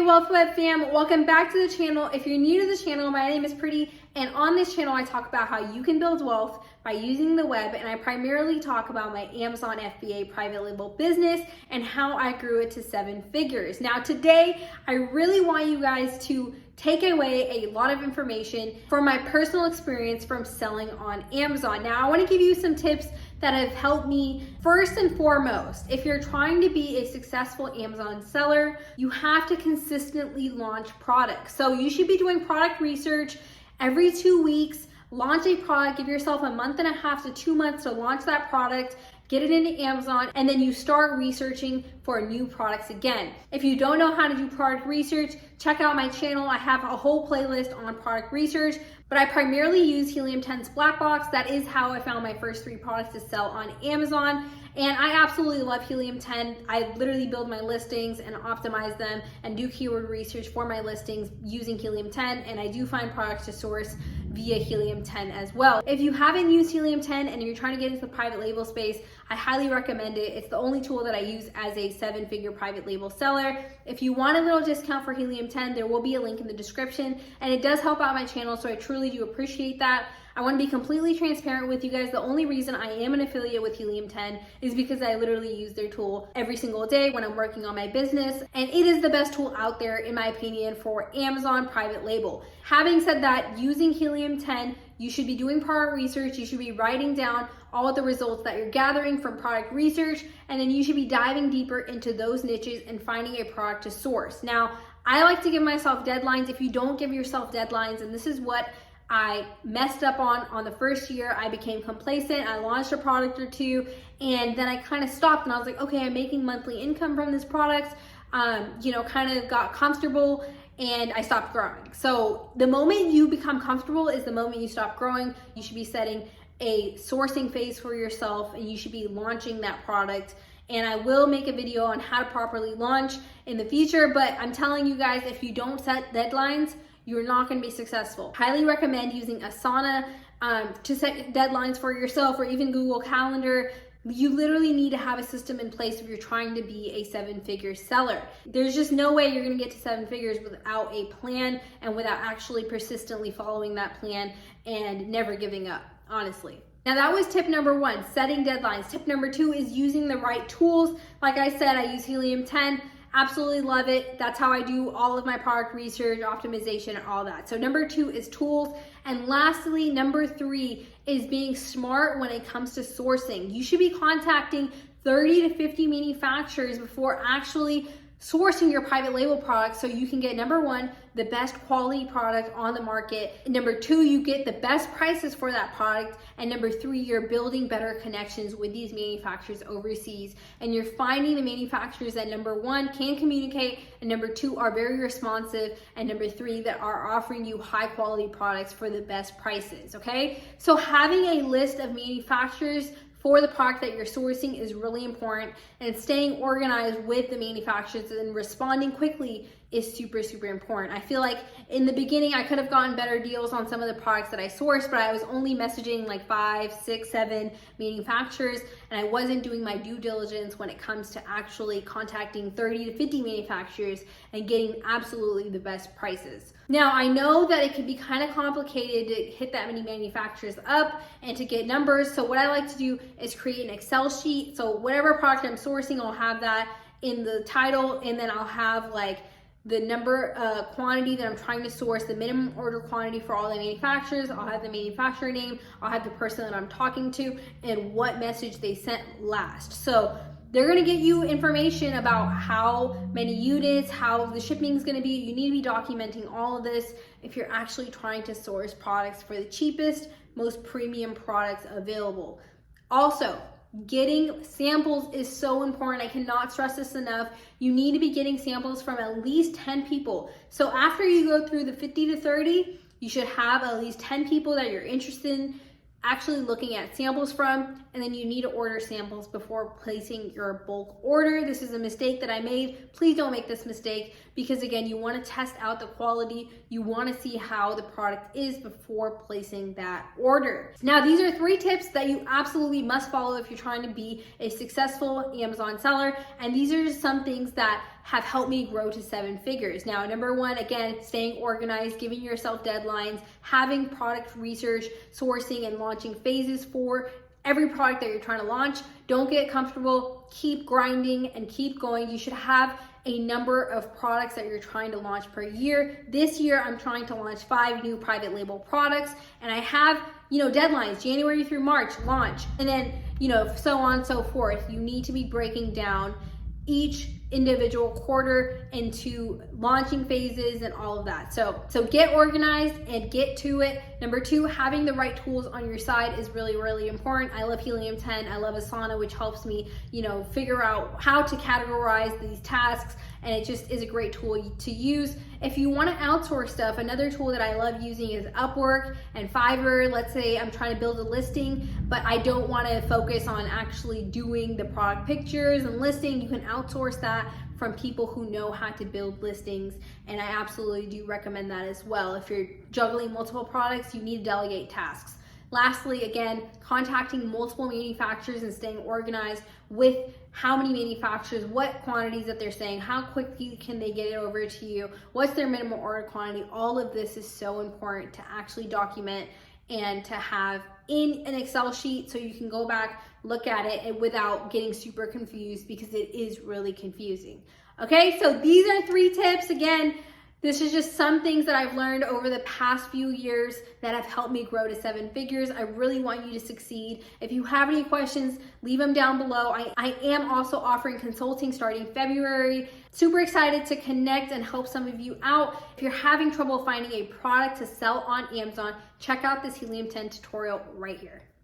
Wealth Web fam, welcome back to the channel. If you're new to the channel, my name is Pretty, and on this channel I talk about how you can build wealth by using the web, and I primarily talk about my Amazon FBA private label business and how I grew it to 7 figures. Now today, I really want you guys to take away a lot of information from my personal experience from selling on Amazon. Now I want to give you some tips that have helped me. First and foremost, if you're trying to be a successful Amazon seller, you have to consistently launch products. So you should be doing product research every 2 weeks. Launch a product, give yourself a month and a half to 2 months to launch that product, get it into Amazon, and then you start researching for new products again. If you don't know how to do product research, check out my channel. I have a whole playlist on product research, but I primarily use Helium 10's Black Box. That is how I found my first 3 products to sell on Amazon. And I absolutely love Helium 10. I literally build my listings and optimize them and do keyword research for my listings using Helium 10. And I do find products to source via Helium 10 as well. If you haven't used Helium 10 and you're trying to get into the private label space, I highly recommend it. It's the only tool that I use as a 7-figure private label seller. If you want a little discount for Helium 10, there will be a link in the description, and it does help out my channel, so I truly do appreciate that. I want to be completely transparent with you guys. The only reason I am an affiliate with Helium 10 is because I literally use their tool every single day when I'm working on my business, and it is the best tool out there in my opinion for Amazon private label. Having said that, using Helium 10, you should be doing product research. You should be writing down all of the results that you're gathering from product research, and then you should be diving deeper into those niches and finding a product to source. Now, I like to give myself deadlines. If you don't give yourself deadlines, and this is what I messed up on the first year, I became complacent. I launched a product or 2, and then I kind of stopped, and I was like, okay, I'm making monthly income from this product, kind of got comfortable, and I stopped growing. So the moment you become comfortable is the moment you stop growing. You should be setting a sourcing phase for yourself, and you should be launching that product. And I will make a video on how to properly launch in the future, but I'm telling you guys, if you don't set deadlines, you're not going to be successful. Highly recommend using Asana to set deadlines for yourself, or even Google Calendar. You literally need to have a system in place if you're trying to be a 7-figure seller. There's just no way you're going to get to 7 figures without a plan and without actually persistently following that plan and never giving up, honestly. Now that was tip number 1, setting deadlines. Tip number 2 is using the right tools. Like I said, I use Helium 10. Absolutely love it. That's how I do all of my product research, optimization, and all that. So number 2 is tools. And lastly, number 3 is being smart when it comes to sourcing. You should be contacting 30 to 50 manufacturers before actually sourcing your private label product, so you can get, number 1, the best quality product on the market. Number 2, you get the best prices for that product. And number 3, you're building better connections with these manufacturers overseas. And you're finding the manufacturers that, number 1, can communicate, and number 2, are very responsive, and number 3, that are offering you high quality products for the best prices, okay? So having a list of manufacturers for the product that you're sourcing is really important, and staying organized with the manufacturers and responding quickly is super, super important. I feel like in the beginning, I could have gotten better deals on some of the products that I sourced, but I was only messaging like 5, 6, 7 manufacturers, and I wasn't doing my due diligence when it comes to actually contacting 30 to 50 manufacturers and getting absolutely the best prices. Now, I know that it can be kind of complicated to hit that many manufacturers up and to get numbers. So what I like to do is create an Excel sheet. So whatever product I'm sourcing, I'll have that in the title, and then I'll have like the number, quantity that I'm trying to source, the minimum order quantity for all the manufacturers. I'll have the manufacturer name, I'll have the person that I'm talking to, and what message they sent last. So they're gonna get you information about how many units, how the shipping is gonna be. You need to be documenting all of this if you're actually trying to source products for the cheapest, most premium products available. Also, getting samples is so important. I cannot stress this enough. You need to be getting samples from at least 10 people. So after you go through the 50 to 30, you should have at least 10 people that you're interested in actually looking at samples from, and then you need to order samples before placing your bulk order. This is a mistake that I made. Please don't make this mistake, because again, you want to test out the quality. You want to see how the product is before placing that order. Now, these are 3 tips that you absolutely must follow if you're trying to be a successful Amazon seller. And these are just some things that have helped me grow to 7 figures. Now, number one, again, staying organized, giving yourself deadlines, having product research, sourcing, and launching phases for every product that you're trying to launch. Don't get comfortable, keep grinding and keep going. You should have a number of products that you're trying to launch per year. This year, I'm trying to launch 5 new private label products, and I have, deadlines, January through March, launch, and then, so on and so forth. You need to be breaking down each individual quarter into launching phases and all of that. So get organized and get to it. Number two, having the right tools on your side is really, really important. I love Helium 10. I love Asana, which helps me, figure out how to categorize these tasks. And it just is a great tool to use. If you want to outsource stuff, another tool that I love using is Upwork and Fiverr. Let's say I'm trying to build a listing, but I don't want to focus on actually doing the product pictures and listing. You can outsource that from people who know how to build listings, and I absolutely do recommend that as well. If you're juggling multiple products, you need to delegate tasks. Lastly, again, contacting multiple manufacturers and staying organized with how many manufacturers, what quantities that they're saying, how quickly can they get it over to you, what's their minimum order quantity. All of this is so important to actually document and to have in an Excel sheet so you can go back, look at it, and without getting super confused, because it is really confusing. Okay, so these are 3 tips. Again, this is just some things that I've learned over the past few years that have helped me grow to 7 figures. I really want you to succeed. If you have any questions, leave them down below. I am also offering consulting starting February. Super excited to connect and help some of you out. If you're having trouble finding a product to sell on Amazon, check out this Helium 10 tutorial right here.